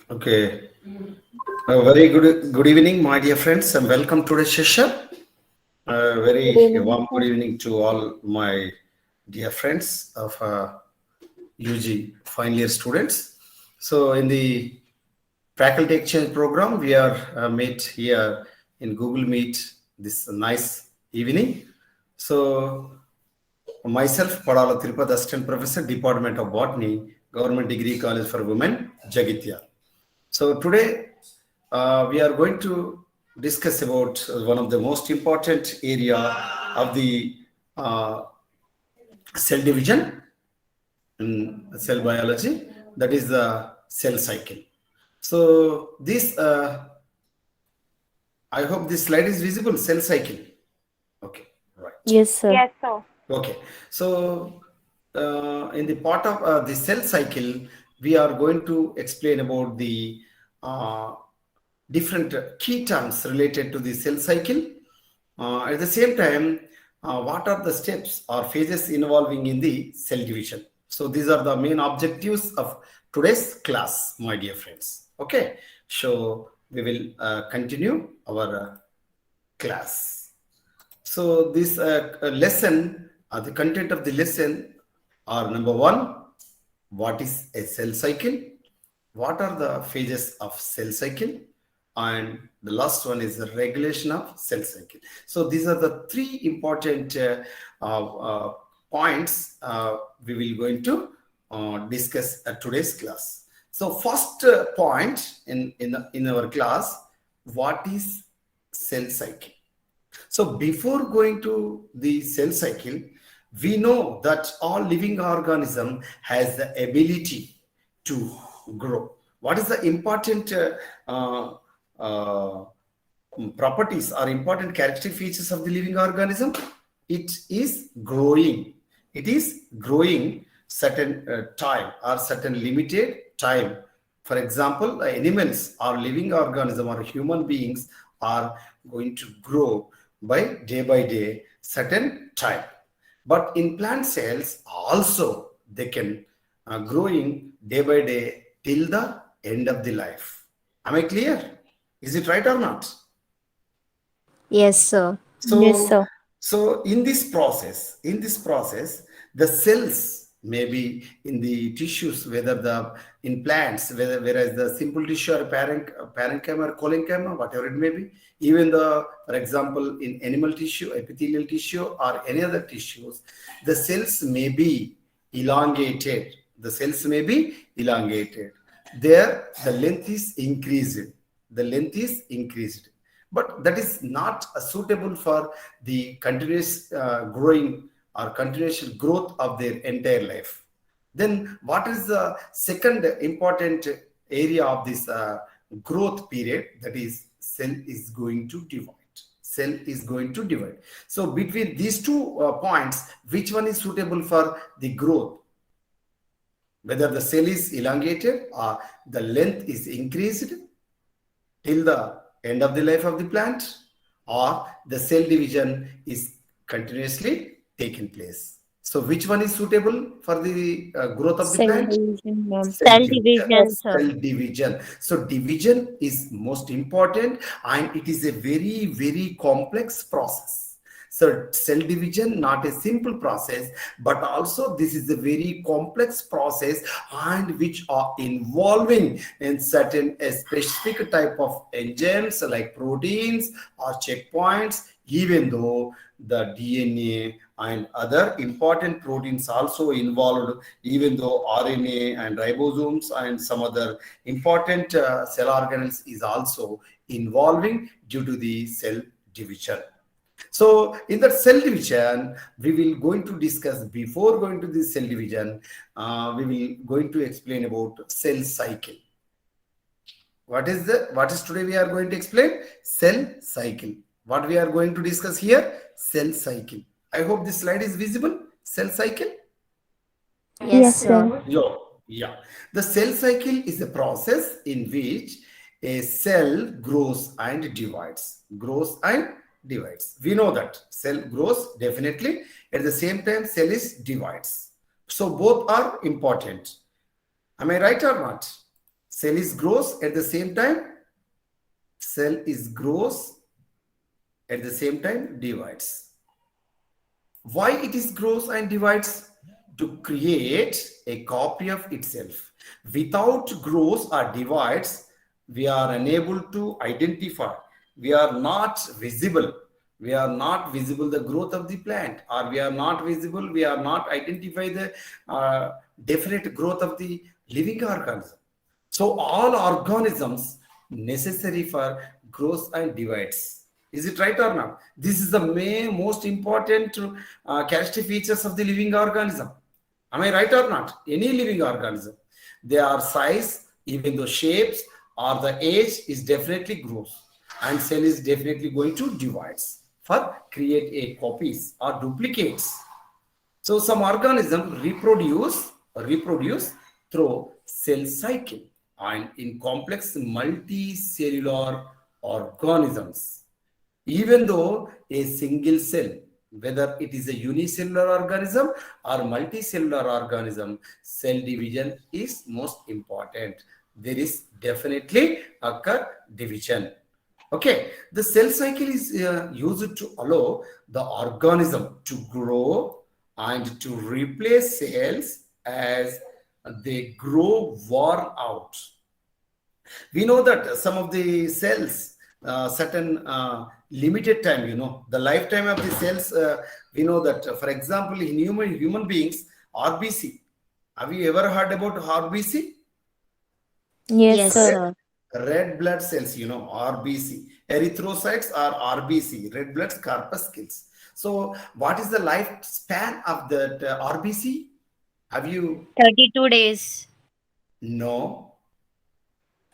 Okay. A very good evening, my dear friends, and welcome to the session. A Good very evening, warm sir. good evening to all my dear friends of UG final year students. So, in the faculty exchange program, we are met here in Google Meet this nice evening. So, myself, Padala Tirupati, Assistant Professor, Department of Botany, Government Degree College for Women, Jagitya. So today we are going to discuss about one of the most important area of the uh, cell division in cell biology, that is the cell cycle. So this, I hope this slide is visible. Cell cycle. Okay, right. Yes, sir. Yes, sir. Okay, so in the part of the cell cycle, we are going to explain about the uh, different key terms related to the cell cycle. At the same time, what are the steps or phases involving in the cell division? So these are the main objectives of today's class, my dear friends. Okay, so we will continue our class. So this lesson, the content of the lesson are: number one, what is a cell cycle? What are the phases of cell cycle? And the last one is the regulation of cell cycle. So these are the three important points we will going to discuss at today's class. So first point in our class, what is cell cycle? So before going to the cell cycle, we know that all living organism has the ability to grow. What is the important uh, uh, properties or important characteristic features of the living organism? It is growing. It is growing certain time or certain limited time. For example, animals or living organism or human beings are going to grow by day certain time. But in plant cells also they can growing day by day till the end of the life. Am I clear? Is it right or not? Yes, sir. Yes, So, sir. so in this process, the cells may be in the tissues, whether the in plants, whereas the simple tissue or parenchyma or collenchyma, whatever it may be, even the, for example, in animal tissue, epithelial tissue, or any other tissues, the cells may be elongated. The cells may be elongated. There, the length is increased. The length is increased, but that is not suitable for the continuous growing or continuous growth of their entire life. Then what is the second important area of this growth period? That is, cell is going to divide. Cell is going to divide. So between these two points, which one is suitable for the growth? Whether the cell is elongated or the length is increased till the end of the life of the plant, or the cell division is continuously taking place. So which one is suitable for the growth of the Cell plant? division, ma'am. Cell Cell division. division, Yes. sir. Cell division. So division is most important, and it is a very, very complex process. So cell division, not a simple process, but also this is a very complex process, and which are involving in certain a specific type of enzymes like proteins or checkpoints, even though the DNA and other important proteins also involved, even though RNA and ribosomes and some other important cell organelles is also involving due to the cell division. So in that cell division, we will going to discuss, before going to the cell division, we will going to explain about cell cycle. What is today we are going to explain? Cell cycle. What we are going to discuss here? Cell cycle. I hope this slide is visible. Cell cycle. Yes, Yes, sir. sir. Yeah. The cell cycle is a process in which a cell grows and divides. Grows and divides. We know that cell grows definitely. At the same time, cell is divides. So both are important. Am I right or not? Cell is grows at the same time. Cell is grows at the same time divides. Why it is grows and divides? To create a copy of itself. Without grows or divides, we are unable to identify. We are not visible. We are not visible the growth of the plant, or we are not visible. We are not identify the definite growth of the living organism. So all organisms necessary for growth and divides. Is it right or not? This is the most important characteristic features of the living organism. Am I right or not? Any living organism, their size, even the shapes or the age is definitely grows, and cell is definitely going to divides for create a copies or duplicates. So some organisms reproduce through cell cycle, and in complex multicellular organisms, even though a single cell, whether it is a unicellular organism or multicellular organism, cell division is most important. There is definitely occur division. Okay, the cell cycle is used to allow the organism to grow and to replace cells as they grow worn out. We know that some of the cells, certain limited time, the lifetime of the cells, we know that, for example, in human beings, RBC. Have you ever heard about RBC? Yes, Yes. sir. Red blood cells, RBC. Erythrocytes are RBC, red blood corpuscles. So, what is the lifespan of that RBC? Have you? 32 days. No.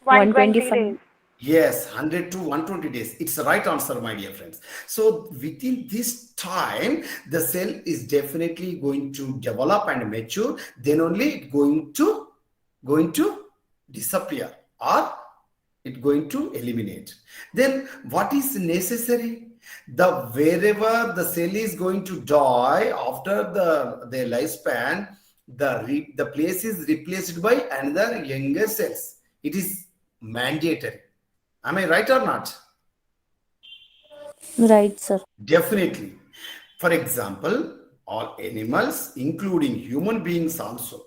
125. days. Yes, 100 to 120 days. It's the right answer, my dear friends. So within this time, the cell is definitely going to develop and mature. Then only it going to disappear, or it going to eliminate. Then what is necessary? Wherever the cell is going to die after the lifespan, the place is replaced by another younger cells. It is mandatory. Am I right or not? Right, sir. Definitely. For example, all animals, including human beings also,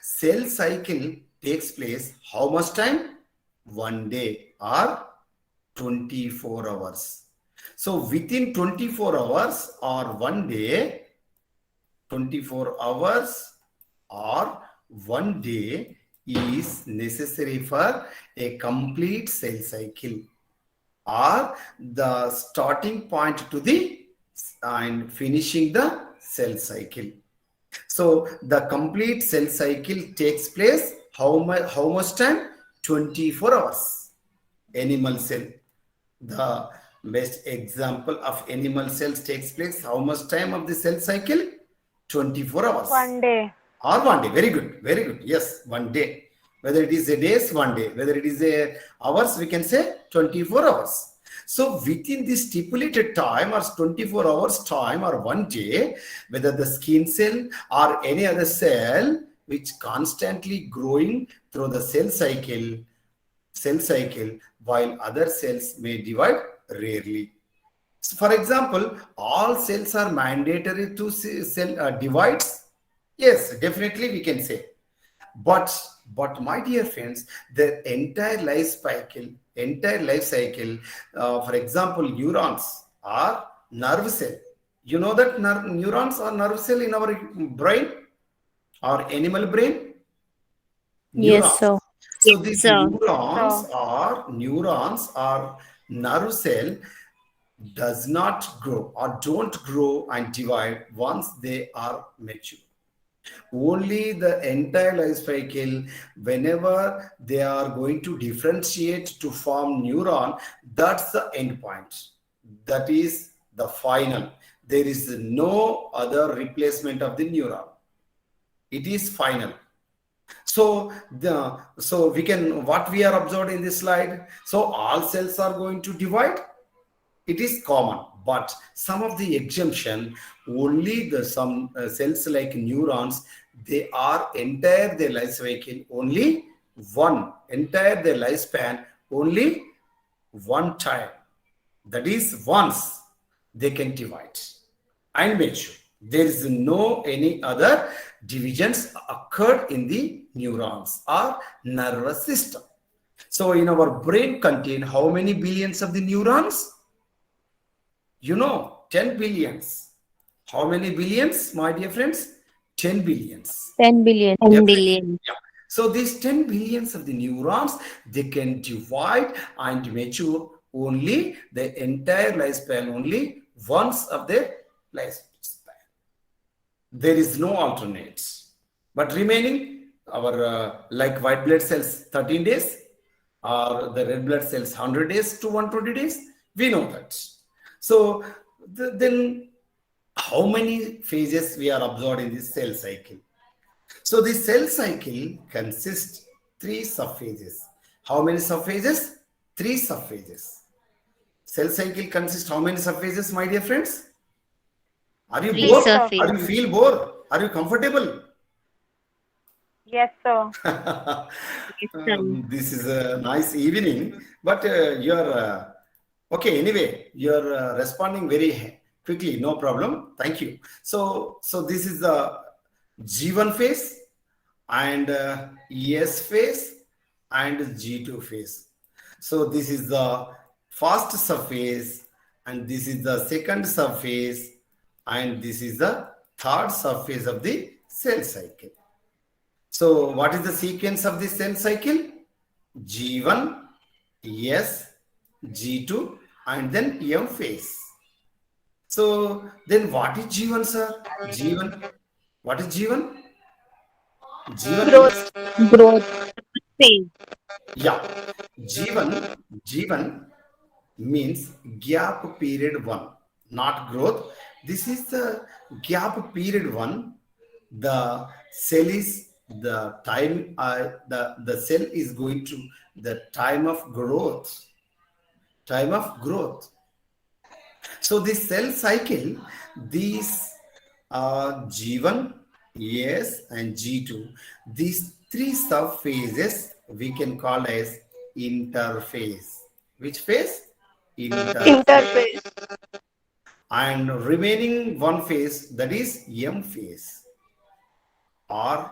cell cycle takes place how much time? 1 day or 24 hours. So within 24 hours or 1 day, 24 hours or 1 day is necessary for a complete cell cycle, or the starting point to the and finishing the cell cycle. So the complete cell cycle takes place how much time? 24 hours. Animal cell, the best example of animal cells, takes place how much time of the cell cycle? 24 hours. 1 day. Or 1 day. Very good. Yes, 1 day. Whether it is a days, 1 day. Whether it is a hours, we can say 24 hours. So within this stipulated time or 24 hours time or 1 day, whether the skin cell or any other cell which constantly growing through the cell cycle, while other cells may divide rarely. So for example, all cells are mandatory to cell divides. Yes, definitely we can say. But my dear friends, the entire life cycle, for example, neurons are nerve cell. You know that neurons are nerve cell in our brain or animal brain? Yes, sir. So these sir. neurons are nerve cell does not grow or don't grow and divide once they are mature. Only the entire life cycle, whenever they are going to differentiate to form neuron, that's the end point. That is the final. There is no other replacement of the neuron. It is final. So we can, what we are observed in this slide. So all cells are going to divide. It is common, but some of the exemption, only the some cells like neurons, they are entire their life cycle only one, entire their lifespan only one time. That is once they can divide and mature. There is no any other divisions occurred in the neurons or nervous system. So in our brain contain how many billions of the neurons? 10 billions. How many billions, my dear friends? 10 billions. 10 billion. 10 billion. Yeah. So these 10 billions of the neurons, they can divide and mature only the entire lifespan, only once of their lifespan. There is no alternates. But remaining, our like white blood cells, 13 days, or the red blood cells, 100 days to 120 days, we know that. So then how many phases we are observed in this cell cycle? So the cell cycle consists 3 subphases. How many subphases? 3 subphases. Cell cycle consists how many subphases, my dear friends? Are you 3 bored? subphases. Are you feel bored? Are you comfortable? Yes, sir. This is a nice evening, but you're okay. Anyway, you're responding very quickly. No problem. Thank you. So this is the G1 phase and ES phase and G2 phase. So this is the first subphase and this is the second subphase and this is the third subphase of the cell cycle. So what is the sequence of the cell cycle? G1, S, G2 and then M phase. So then what is G1, sir? G1. What is G1? G1 Growth. Growth phase. Yeah. G1 means gap period 1, not growth. This is the gap period 1. The cell is the time the cell is going to the time of growth. So this cell cycle, these G1, S and G2, these 3 subphases we can call as interphase. Which phase? Interphase. And remaining one phase, that is M phase or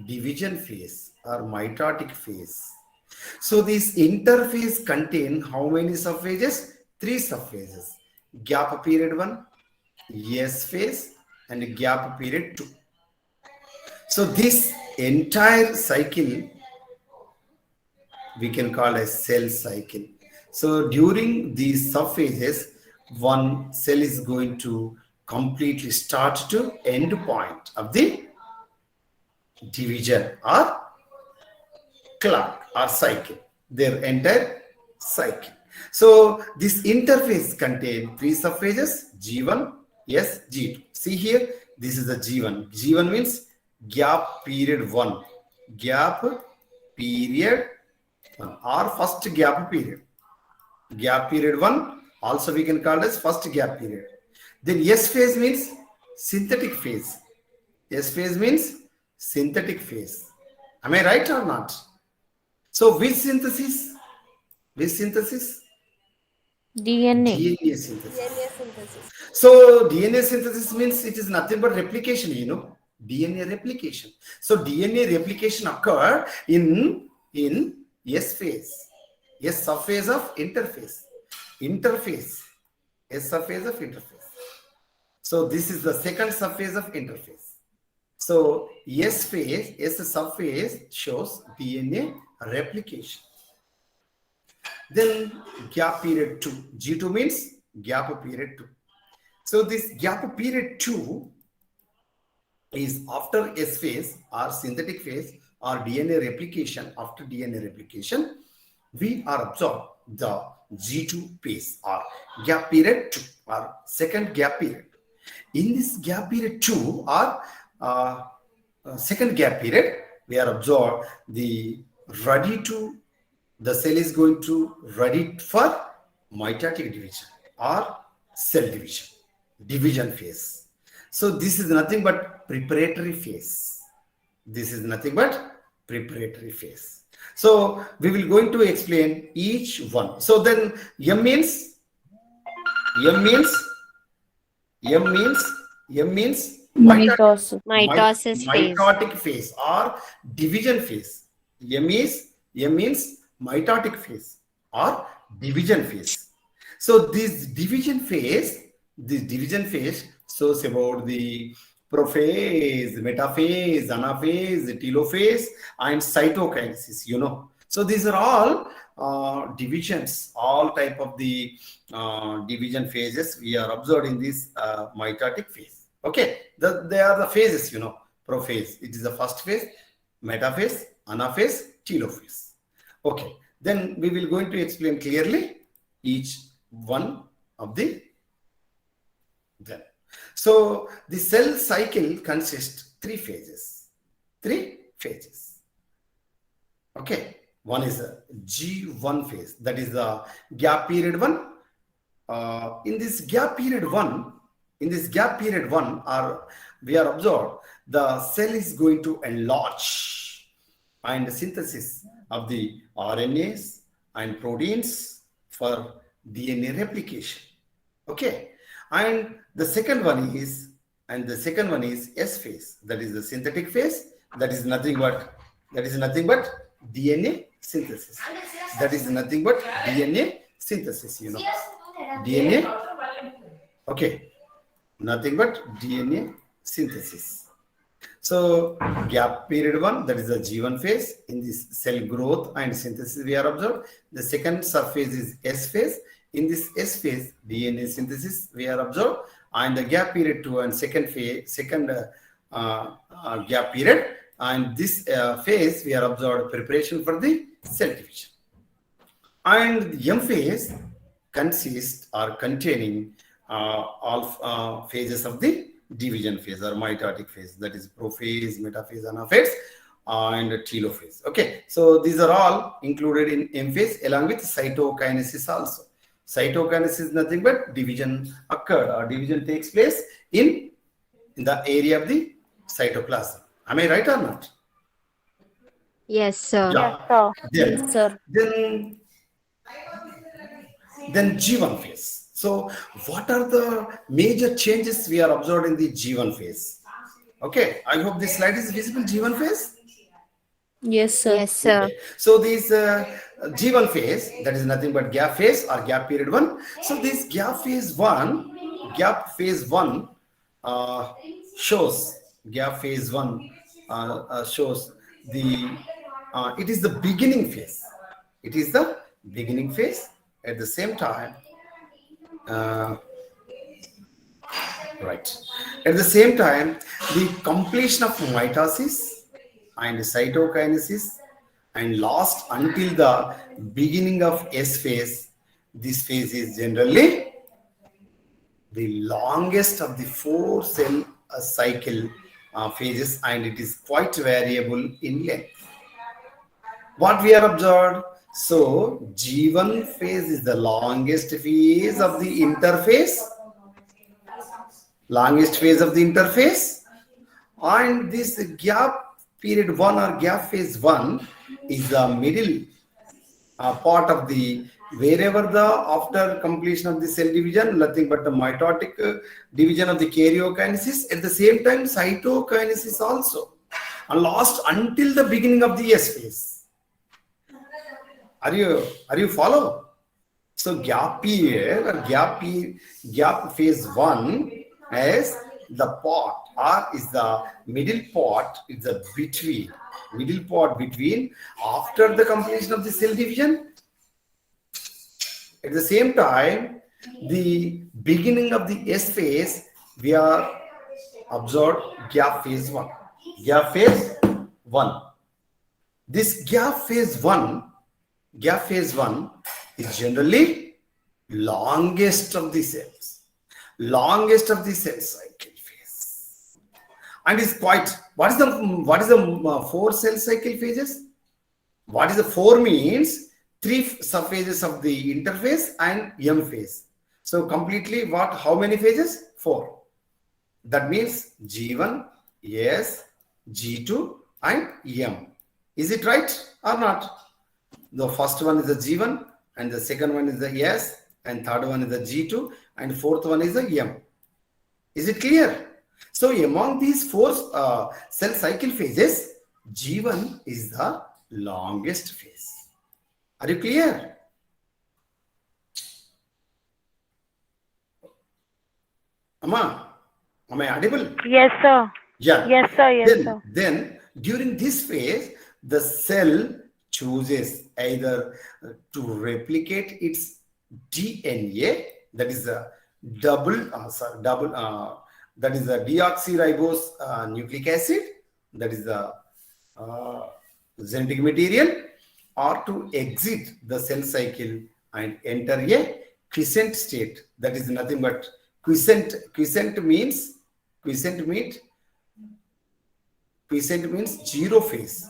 division phase or mitotic phase. So this interphase contain how many subphases? 3 subphases. Gap period 1, S phase and gap period 2. So this entire cycle we can call as cell cycle. So during these subphases, one cell is going to completely start to end point of the division or clock or cycle, their entire cycle. So this interphase contains 3 subphases, G1, S, G2. See here, this is the G1. G1 means gap period 1. Gap period 1 or first gap period. Gap period 1 also we can call as first gap period. Then S phase means synthetic phase. S phase means synthetic phase. Am I right or not? So which synthesis? Which synthesis? DNA. DNA synthesis. So DNA synthesis means it is nothing but replication, DNA replication. So DNA replication occur in S phase. S subphase of interphase. S subphase of interphase. So this is the second subphase of interphase. So S phase, S subphase shows DNA replication. Then gap period 2. G2 means gap period 2. So this gap period 2 is after S phase or synthetic phase or DNA replication. After DNA replication, we are absorbed the G2 phase or gap period 2 or second gap period. In this gap period 2 or second gap period, we are absorbed the cell is going to ready for mitotic division or cell division phase. So this is nothing but preparatory phase. This is nothing but preparatory phase. So we will going to explain each one. So then M means Mitosis. Mitosis phase. mitotic phase or division phase. M means mitotic phase or division phase. So this division phase shows about the prophase, metaphase, anaphase, telophase, and cytokinesis. So these are all divisions, all type of the division phases we are observed in this mitotic phase. Okay, they are the phases. Prophase, it is the first phase, metaphase, anaphase, telophase. Okay, then we will going to explain clearly each one of them. So the cell cycle consists three phases. Okay, one is a G1 phase, that is the gap period one. In this gap period one, we are observed the cell is going to enlarge and the synthesis of the RNAs and proteins for DNA replication. Okay, and the second one is S phase, that is the synthetic phase. That is nothing but DNA synthesis. DNA. Okay, nothing but DNA synthesis. So gap period one, that is the G1 phase. In this cell growth and synthesis we are observed. The second subphase is S phase. In this S phase, DNA synthesis we are observed, and the gap period 2 and second gap period, and this phase we are observed preparation for the cell division. And the M phase consists or containing all phases of the division phase or mitotic phase, that is prophase, metaphase, anaphase, and telophase. Okay, so these are all included in M phase along with cytokinesis also. Cytokinesis is nothing but division occurred or division takes place in the area of the cytoplasm. Am I right or not? Yes, sir. Yeah. Yes, sir. Then G1 phase. So what are the major changes we are observed in the G1 phase? Okay, I hope this slide is visible. G1 phase. Yes, sir. Yes, sir. Okay. So this G1 phase, that is nothing but gap phase or gap period 1. So this gap phase 1 shows the it is the beginning phase. At the same time, At the same time, the completion of mitosis and cytokinesis and last until the beginning of S phase, this phase is generally the longest of the 4 cell cycle phases, and it is quite variable in length. What we are observed, so G1 phase is the longest phase of the interphase, and this gap period 1 or gap phase 1 is the middle part of the wherever the after completion of the cell division, nothing but the mitotic division of the karyokinesis, at the same time cytokinesis also, and last until the beginning of the S phase. Are you follow? So gap period or gap phase 1 is the part, or is the middle part, is the middle part between after the completion of the cell division. At the same time, the beginning of the S phase, we are observed gap phase 1. This gap phase 1 is generally longest of the cell cycle phase, and is quite. What is the 4 cell cycle phases? What is the 4 means? 3 subphases of the interphase and M phase. So completely what? How many phases? 4. That means G1, S, G2 and M. Is it right or not? The first one is the G1 and the second one is the S and third one is the G2 and fourth one is the M. Is it clear? So among these 4 cell cycle phases, G1 is the longest phase. Are you clear? Amma, am I audible? Yes, sir. Yeah. Yes, sir. Yes, then, sir. then during this phase, the cell chooses either to replicate its DNA, that is a that is a deoxyribose nucleic acid, that is the genetic material, or to exit the cell cycle and enter a quiescent state. That is nothing but quiescent. Quiescent means zero phase,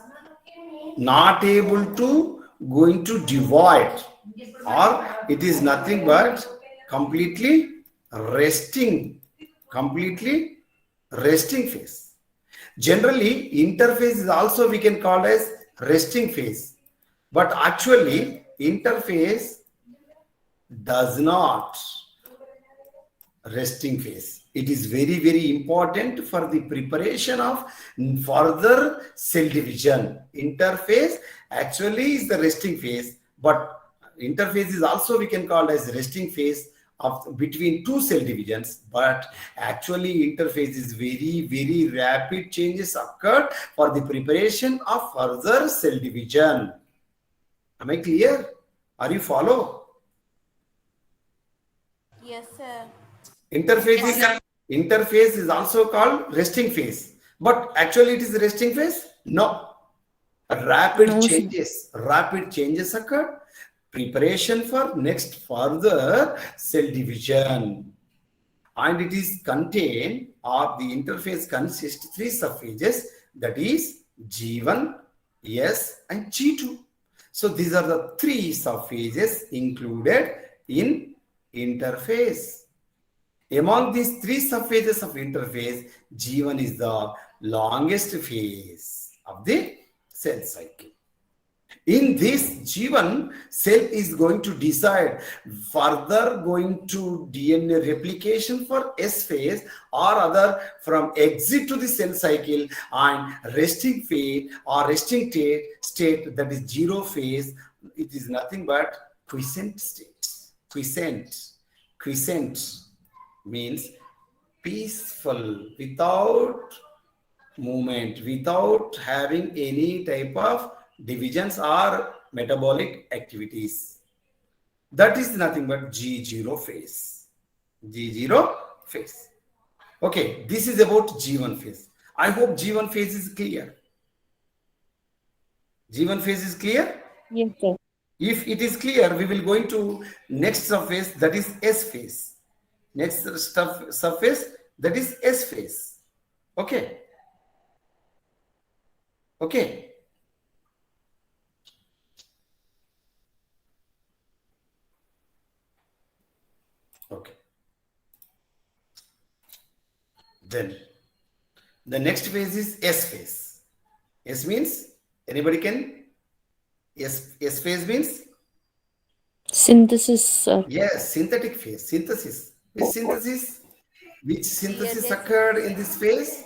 not able to going to divide, or it is nothing but completely resting phase. Generally, interphase is also we can call as resting phase, but actually interphase does not resting phase. It is very, very important for the preparation of further cell division. Interphase actually is the resting phase, but interphase is also we can call as resting phase of between 2 cell divisions. But actually interphase is very, very rapid changes occurred for the preparation of further cell division. Am I clear? Are you follow? Yes, sir. Interphase is also called resting phase, but actually it is resting phase. No, rapid changes occur. Preparation for next further cell division, and it is contained, or the interphase consists 3 subphases, that is G1, S and G2. So these are the 3 subphases included in interphase. Among these 3 subphases of interphase, G1 is the longest phase of the cell cycle. In this G1, cell is going to decide further going to DNA replication for S phase or other from exit to the cell cycle, and resting phase or resting state, that is 0 phase. It is nothing but quiescent state. Quiescent means peaceful, without movement, without having any type of divisions or metabolic activities. That is nothing but G0 phase. G0 phase. Okay, this is about G1 phase. I hope G1 phase is clear. G1 phase is clear? Yes, sir. If it is clear, we will go into next subphase, that is S phase. Next subphase, that is S phase. Okay. Okay. Okay. Then the next phase is S phase. S means, anybody can? S phase means? Synthesis, sir. Yes, synthetic phase, synthesis. Which synthesis? Which synthesis DNA. occurred in this phase?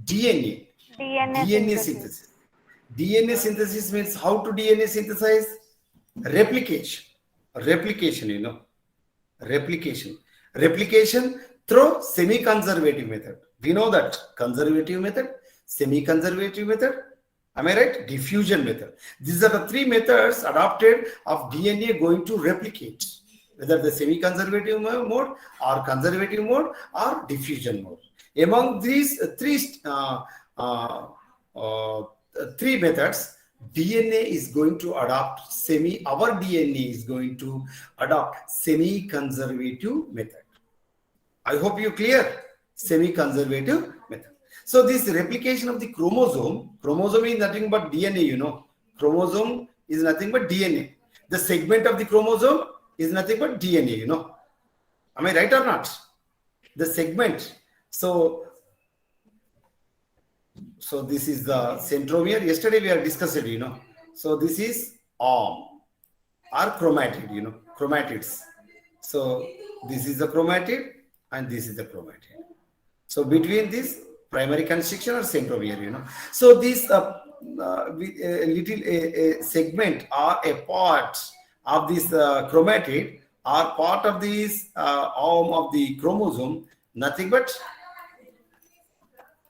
DNA. DNA synthesis. DNA synthesis means how to DNA synthesize? Replication. Replication, you know. Replication through semi-conservative method. We know that conservative method, semi-conservative method, am I right? Diffusion method. These are the 3 methods adopted of DNA going to replicate, whether the semi-conservative mode or conservative mode or diffusion mode. Among these 3 methods, DNA is going to adopt our DNA is going to adopt semi-conservative method. I hope you clear semi-conservative method. So this replication of the chromosome is nothing but DNA, you know. Chromosome is nothing but DNA. The segment of the chromosome is nothing but DNA, you know. Am I right or not? The segment. So this is the centromere. Yesterday we have discussed it, So this is arm or chromatid, chromatids. So this is the chromatid and this is the chromatid. So between this primary constriction or centromere, So this little segment or a part of this chromatid are part of this arm of the chromosome, nothing but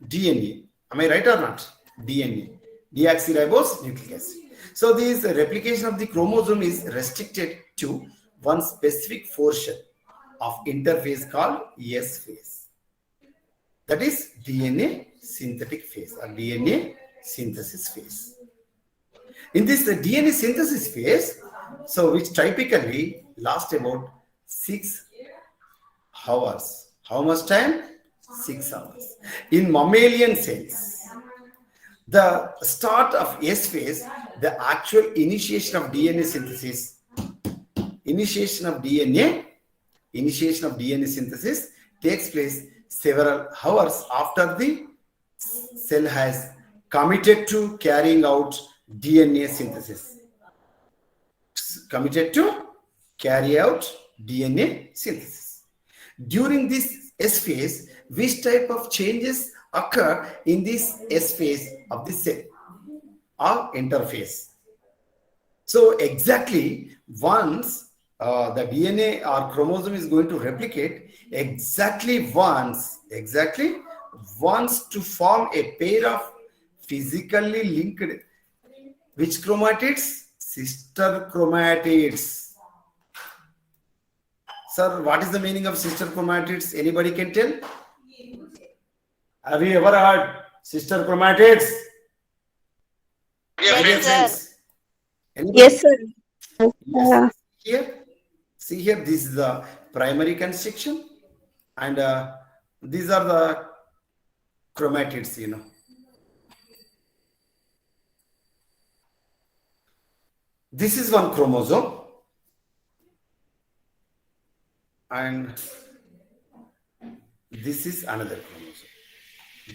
DNA. Am I right or not? DNA, deoxyribose nucleic acid. So this replication of the chromosome is restricted to one specific portion of interphase called S phase. That is DNA synthetic phase or DNA synthesis phase. In this DNA synthesis phase, so which typically lasts about 6 hours. How much time? 6 hours. In mammalian cells, the start of S phase, the actual initiation of DNA synthesis, initiation of DNA synthesis takes place several hours after the cell has committed to carrying out DNA synthesis. Committed to carry out DNA synthesis. During this S phase, which type of changes occur in this S phase of the cell or interphase? So exactly once the DNA or chromosome is going to replicate, exactly once to form a pair of physically linked, which chromatids? Sister chromatids. Sir, what is the meaning of sister chromatids? Anybody can tell? Have you ever heard sister chromatids? Yes, Friends? Anybody? Yes, sir. Yes. See here, this is the primary constriction, and these are the chromatids, This is one chromosome, and this is another chromosome.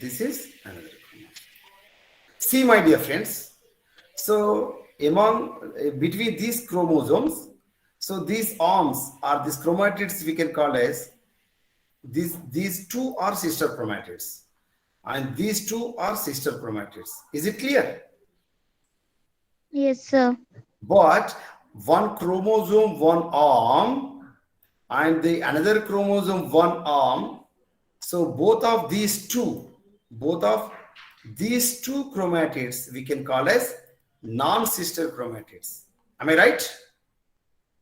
This is another chromosome. See, my dear friends, so between these chromosomes, so these arms or these chromatids we can call as these two are sister chromatids, and these two are sister chromatids. Is it clear? Yes, sir. But one chromosome, one arm, and the another chromosome, one arm. So both of these two chromatids we can call as non-sister chromatids. Am I right?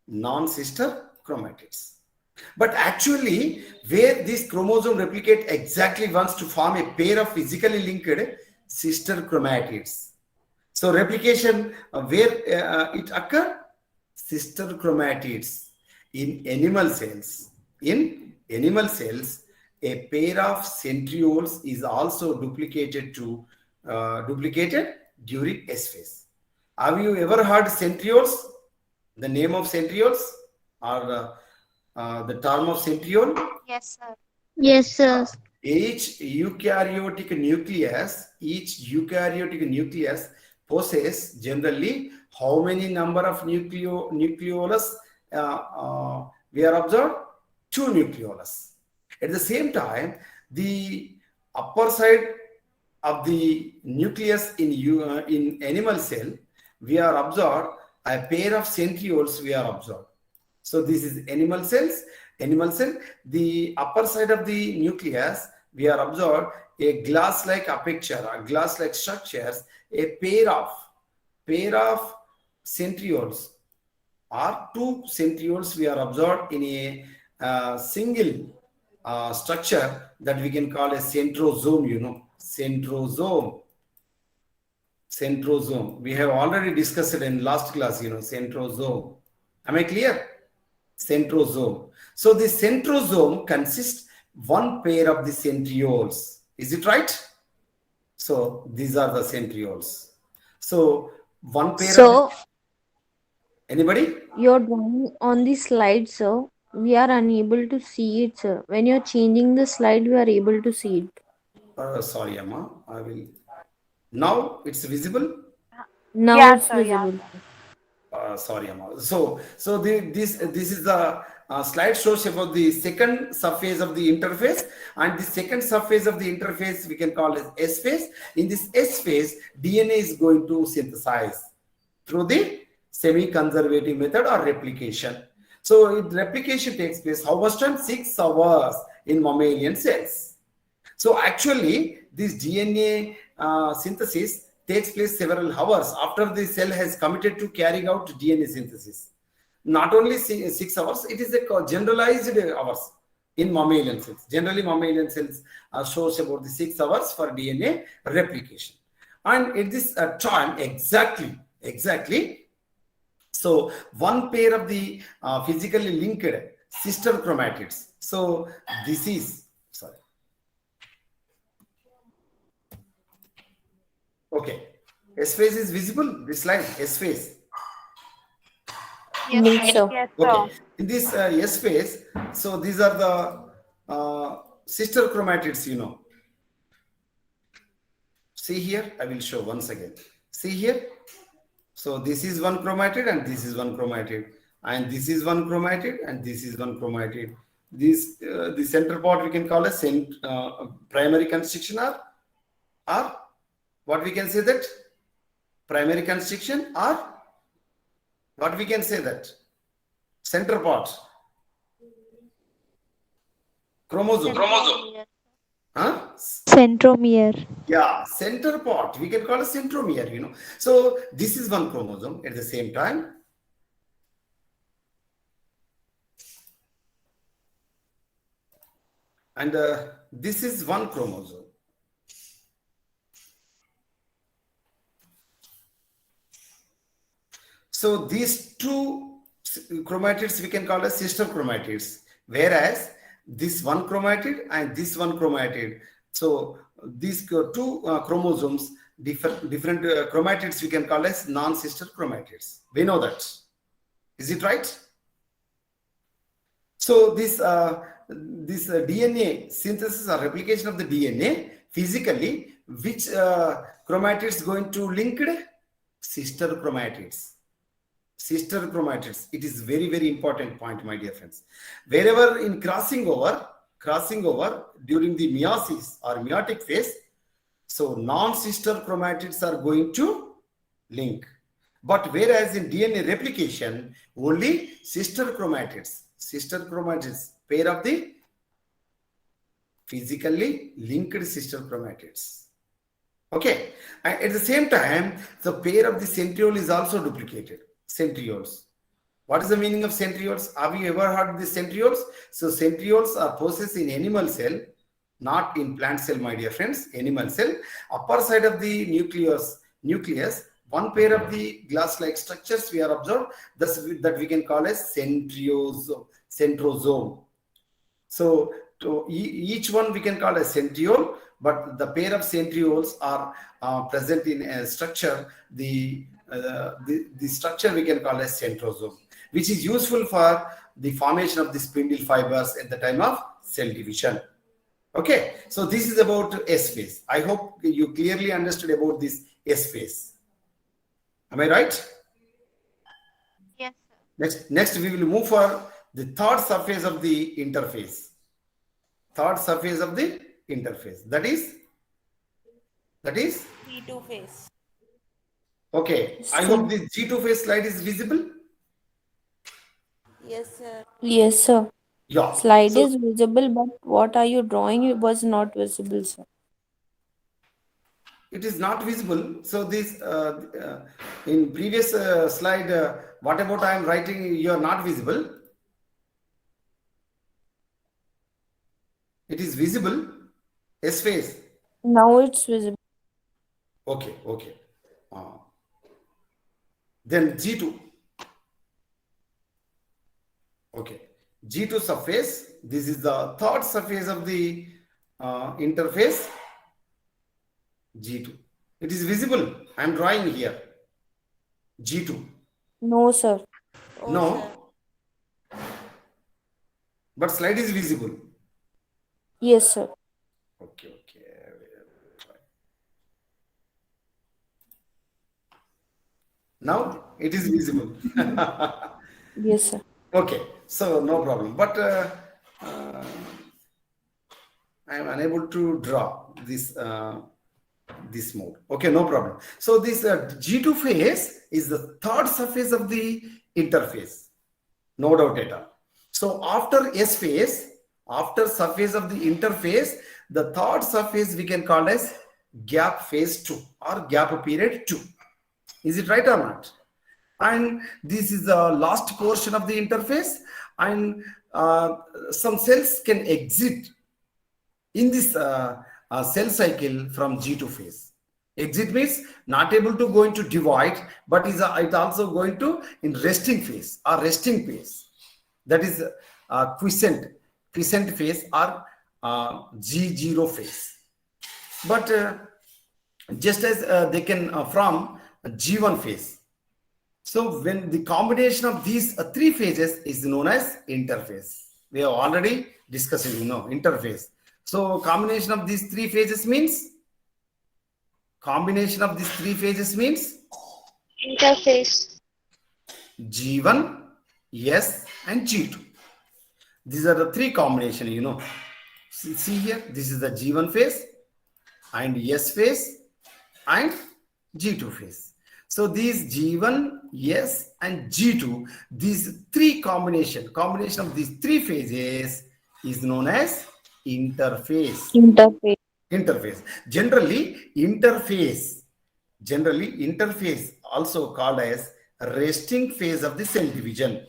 Non-sister chromatids. But actually, where this chromosome replicate exactly once to form a pair of physically linked sister chromatids. So replication, where it occur? Sister chromatids. In animal cells, a pair of centrioles is also duplicated during S phase. Have you ever heard centrioles? The name of centrioles or the term of centriole? Yes, sir. Yes, sir. Each eukaryotic nucleus possesses generally how many number of nucleolus we are observed? 2 nucleolus. At the same time, the upper side of the nucleus in animal cell, we are observed a pair of centrioles we are observed. So this is animal cell. The upper side of the nucleus, we are observed a glass-like aperture, a glass-like structures, a pair of centrioles or 2 centrioles we are observed in a single structure that we can call a centrosome, Centrosome. We have already discussed it in last class, centrosome. Am I clear? Centrosome. So the centrosome consists one pair of the centrioles. Is it right? So these are the centrioles. So one pair So of... Anybody? you're drawing on the slide, sir. We are unable to see it, sir. When you're changing the slide, we are able to see it. Sorry, Amma. I will. Now it's visible. Now Yeah, it's sir. Yeah. visible. Sorry, Amma. So this is the slide shows about the second subphase of the interface, and the second subphase of the interface we can call as S phase. In this S phase, DNA is going to synthesize through the semi-conservative method or replication. So replication takes place how much time? 6 hours in mammalian cells. So actually, this DNA synthesis takes place several hours after the cell has committed to carrying out DNA synthesis. Not only 6 hours, it is a generalized hours in mammalian cells. Generally, mammalian cells shows about the 6 hours for DNA replication. And at this time, exactly, so one pair of the physically linked sister chromatids. So this is, sorry. Okay. S phase is visible, this line, S phase. Yes, sir. Yes, sir. Okay. In this S phase, so these are the sister chromatids, you know. See here, I will show once again. See here. So this is one chromatid and this is one chromatid. And this is one chromatid and this is one chromatid. This the center part we can call as primary constriction or what we can say that? Primary constriction or what we can say that? Center part. Chromosome. Huh? Centromere. Yeah, center part. We can call it centromere, you know. So this is one chromosome at the same time. And this is one chromosome. So these two chromatids we can call as sister chromatids, whereas this one chromatid and this one chromatid. So these two chromosomes, different chromatids we can call as non-sister chromatids. We know that. Is it right? So this DNA synthesis or replication of the DNA physically, which chromatids going to linked? Sister chromatids. Sister chromatids. It is very, very important point, my dear friends. Wherever in crossing over during the meiosis or meiotic phase, so non-sister chromatids are going to link. But whereas in DNA replication, only sister chromatids, pair of the physically linked sister chromatids. Okay. And at the same time, the pair of the centriole is also duplicated. Centrioles. What is the meaning of centrioles? Have you ever heard of the centrioles? So centrioles are possessed in animal cell, not in plant cell, my dear friends. Animal cell. Upper side of the nucleus, one pair of the glass-like structures we are observed, that we can call as centrosome. So each one we can call a centriole, but the pair of centrioles are present in a structure. The structure we can call as centrosome, which is useful for the formation of the spindle fibers at the time of cell division. Okay, so this is about S phase. I hope you clearly understood about this S phase. Am I right? Yes, sir. Next we will move for the third surface of the interface. Third surface of the interface. That is G2 phase. okay. I hope the G2 phase slide is visible. Yes, sir. Yes, sir. Yeah. Slide So is visible, but what are you drawing? It was not visible, sir. it is not visible. So this in previous slide, what about I am writing? You are not visible. It is visible. S phase. Now it's visible. Okay. Then G2. Okay. G2 surface. This is the third surface of the interface. G2. It is visible. I am drawing here. G2. No, sir. No. But slide is visible. Yes, sir. Okay. Now it is visible. Yes, sir. Okay, so no problem. But I am unable to draw this mode. Okay, no problem. So this G2 phase is the third surface of the interface. No doubt at all. So after S phase, after surface of the interface, the third surface we can call as gap phase 2 or gap period 2. Is it right or not? And this is the last portion of the interface, and some cells can exit in this cell cycle from G2 phase. Exit means not able to go into divide, but is it also going to in resting phase or resting phase. That is quiescent phase or G0 phase. But just as they can from G1 phase. So when the combination of these three phases is known as interface. We have already discussed it, interface. So combination of these three phases means Interface. G1, S and G2. These are the three combinations, See here, this is the G1 phase and S phase and G2 phase. So these G1, S and G2, these three combination of these three phases is known as interface. Interface. Generally, interface also called as resting phase of the cell division.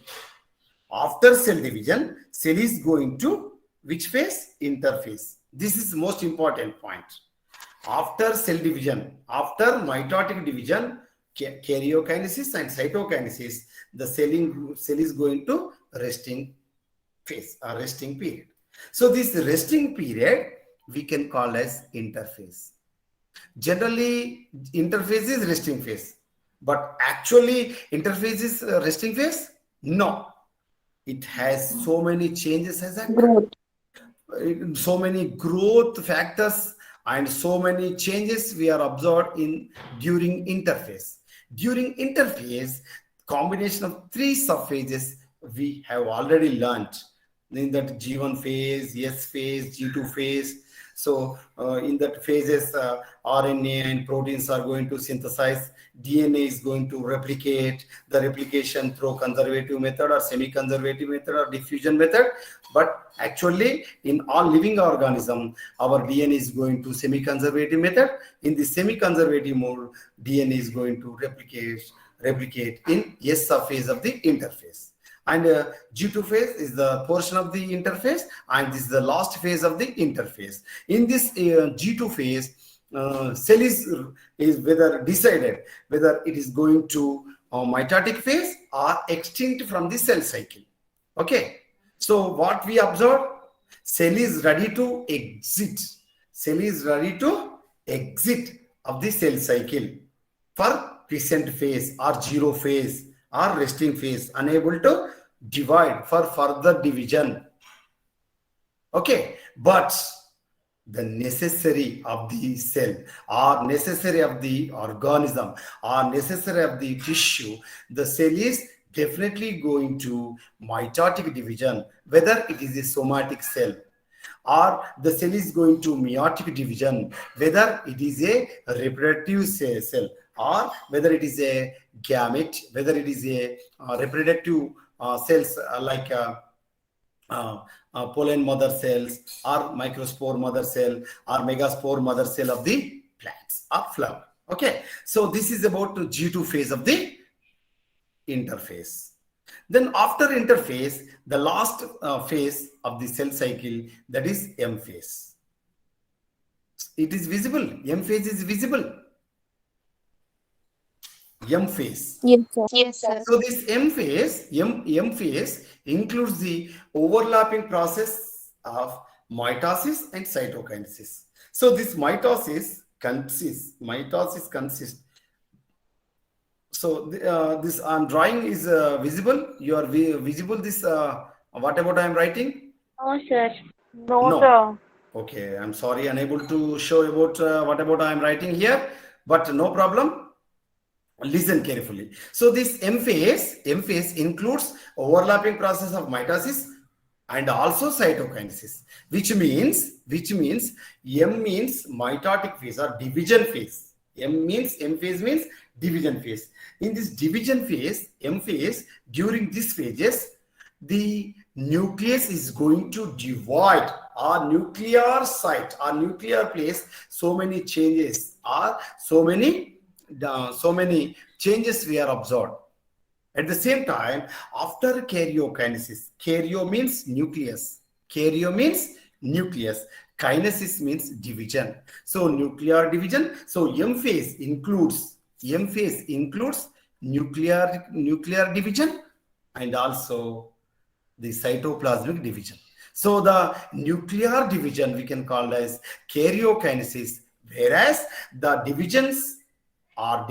After cell division, cell is going to which phase? Interface. This is the most important point. After cell division, after mitotic division, karyokinesis and cytokinesis, the cell is going to resting phase or resting period. So this resting period we can call as interface. Generally, interface is resting phase, but actually interface is resting phase? No. It has so many changes as Growth. so many growth factors and so many changes we are observed during interface. During interface, combination of three subphases we have already learned in that G1 phase, S phase, G2 phase. So in that phases, RNA and proteins are going to synthesize, DNA is going to replicate, the replication through conservative method or semi-conservative method or diffusion method. But actually in all living organism, our DNA is going to semi-conservative method. In the semi-conservative mode, DNA is going to replicate in S phase of the interface. And G2 phase is the portion of the interface, and this is the last phase of the interface. In this G2 phase, cell is whether decided whether it is going to mitotic phase or extinct from the cell cycle. Okay, so what we observe, cell is ready to exit. Cell is ready to exit of the cell cycle for quiescent phase or zero phase or resting phase, unable to divide for further division. Okay, but the necessary of the cell or necessary of the organism or necessary of the tissue, the cell is definitely going to mitotic division, whether it is a somatic cell, or the cell is going to meiotic division, whether it is a reproductive cell, or whether it is a gamete, whether it is a reproductive cells like pollen mother cells or microspore mother cell or megaspore mother cell of the plants or flower. Okay, so this is about the G2 phase of the interface. Then after interface, the last phase of the cell cycle, that is M phase. It is visible. M phase is visible. M phase. Yes, sir. Yes, sir. So this M phase includes the overlapping process of mitosis and cytokinesis. So this mitosis consists. So this drawing is visible. You are visible. This what about I am writing? No, sir. No, No. sir. Okay, I'm sorry, unable to show about what about I'm writing here, but no problem. Listen carefully. So this M phase includes overlapping process of mitosis and also cytokinesis, which means M means mitotic phase or division phase. M phase means division phase. In this division phase, M phase, during these phases, the nucleus is going to divide our nuclear site, our nuclear place. So many changes are so many changes we are observed. At the same time, after karyokinesis, karyo means nucleus, karyo means nucleus, kinesis means division. So nuclear division. So M phase includes nuclear division and also the cytoplasmic division. So the nuclear division we can call as karyokinesis, whereas the divisions are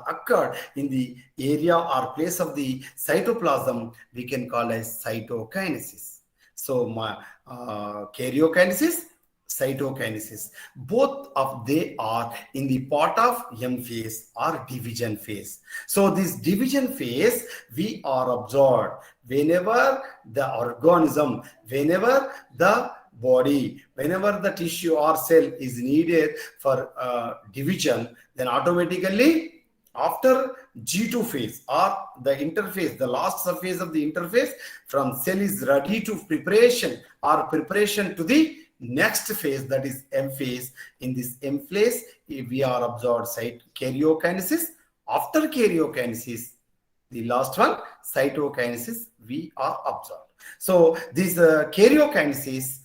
occurred in the area or place of the cytoplasm, we can call as cytokinesis. So karyokinesis, cytokinesis, both of they are in the part of M phase or division phase. So this division phase we are observed whenever the organism, whenever the body, whenever the tissue or cell is needed for division, then automatically after G2 phase or the interface, the last surface of the interface, from cell is ready to preparation to the next phase, that is M phase. In this M phase, we are observed karyokinesis. After karyokinesis, the last one, cytokinesis, we are observed. So these karyokinesis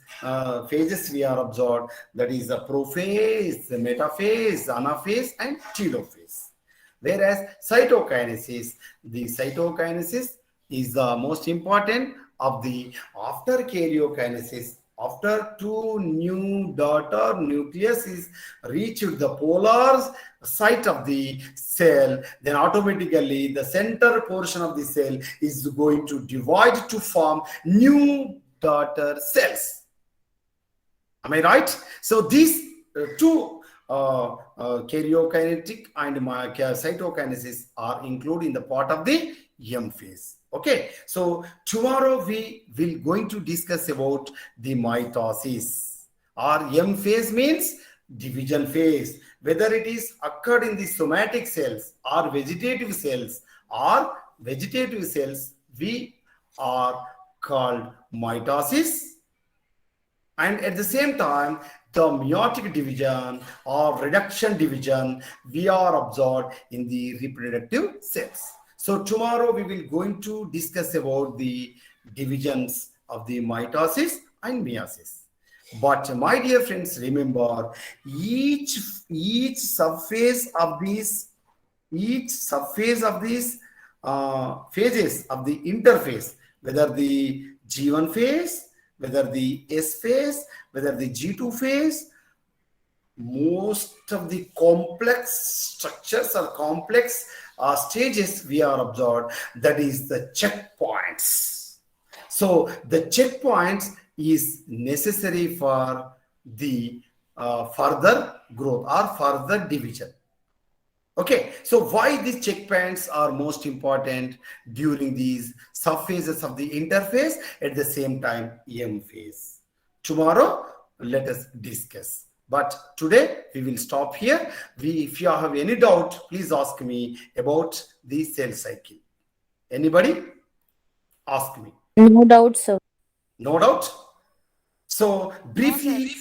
phases we are observed, that is the prophase, the metaphase, anaphase, and telophase. Whereas cytokinesis is the most important of the after karyokinesis. After two new daughter nucleus is reached the polar site of the cell, then automatically the center portion of the cell is going to divide to form new daughter cells. Am I right? So these two karyokinetic and cytokinesis are included in the part of the M phase. Okay, so tomorrow we will going to discuss about the mitosis. Or M phase means division phase. Whether it is occurred in the somatic cells or vegetative cells, we are called mitosis. And at the same time, the meiotic division or reduction division, we are observed in the reproductive cells. So tomorrow we will going to discuss about the divisions of the mitosis and meiosis. But my dear friends, remember each subphase of these phases of the interface, whether the G1 phase, whether the S phase, whether the G2 phase, most of the complex structures or complex stages we are observed, that is the checkpoints. So the checkpoints is necessary for the further growth or further division. Okay, so why these checkpoints are most important during these subphases of the interface, at the same time M phase. Tomorrow let us discuss. But today we will stop here. If you have any doubt, please ask me about the cell cycle. Anybody? Ask me. No doubt, sir. No doubt. So briefly,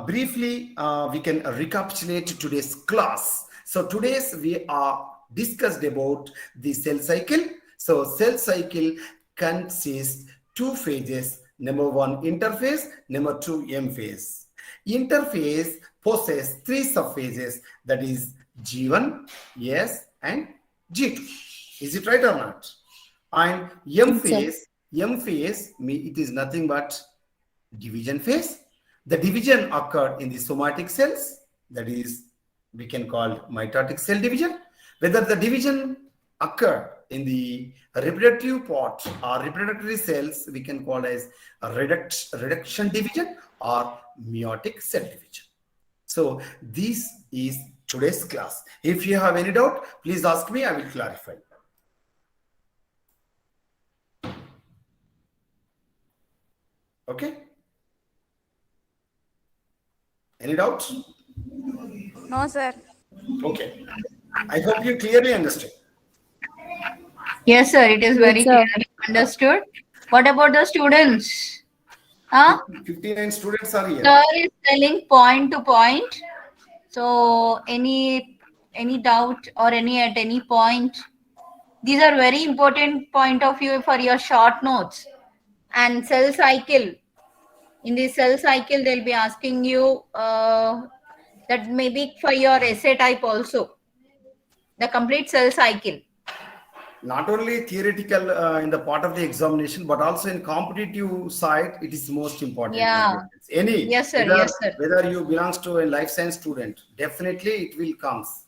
we can recapitulate today's class. So today's we are discussed about the cell cycle. So cell cycle consists two phases. Number one, interphase. Number two, M phase. Interphase possesses three subphases, that is G1, S, and G2. Is it right or not? And M phase, it is nothing but division phase. The division occurred in the somatic cells, that is we can call mitotic cell division. Whether the division occurred in the reproductive part or reproductive cells, we can call as a reduction division or meiotic cell division. So this is today's class. If you have any doubt, please ask me, I will clarify. Okay? Any doubts? No, sir. Okay. I hope you clearly understand. Yes, sir. It is very Yes, sir. clearly understood. What about the students? Huh? 59 students are here. Sir is telling point to point. So any doubt or at any point, these are very important point of view for your short notes. And cell cycle. In the cell cycle, they'll be asking you that maybe for your essay type also. The complete cell cycle. Not only theoretical in the part of the examination, but also in competitive side, it is most important. Yeah. Any, Yes, sir. whether, Yes, sir. whether you belongs to a life science student, definitely it will comes.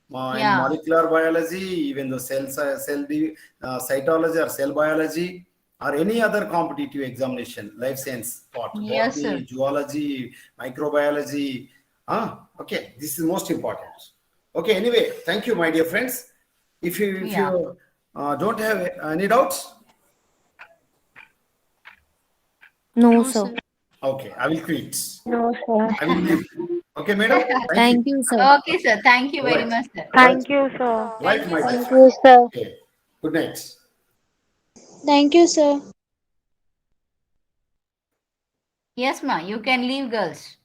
In Yeah. molecular biology, even the cytology or cell biology, or any other competitive examination, life science part, Yes, botany, sir. zoology, microbiology. Okay, this is most important. Okay, anyway, thank you, my dear friends. If you don't have any doubts, No, sir. okay, I will quit. No, sir. I will leave. Okay, madam. Thank you, sir. Okay, sir. Thank you very Right. much, sir. Thank you, sir. Right, my dear. Thank you, sir. Okay. Good night. Thank you, sir. Yes, ma. You can leave, girls.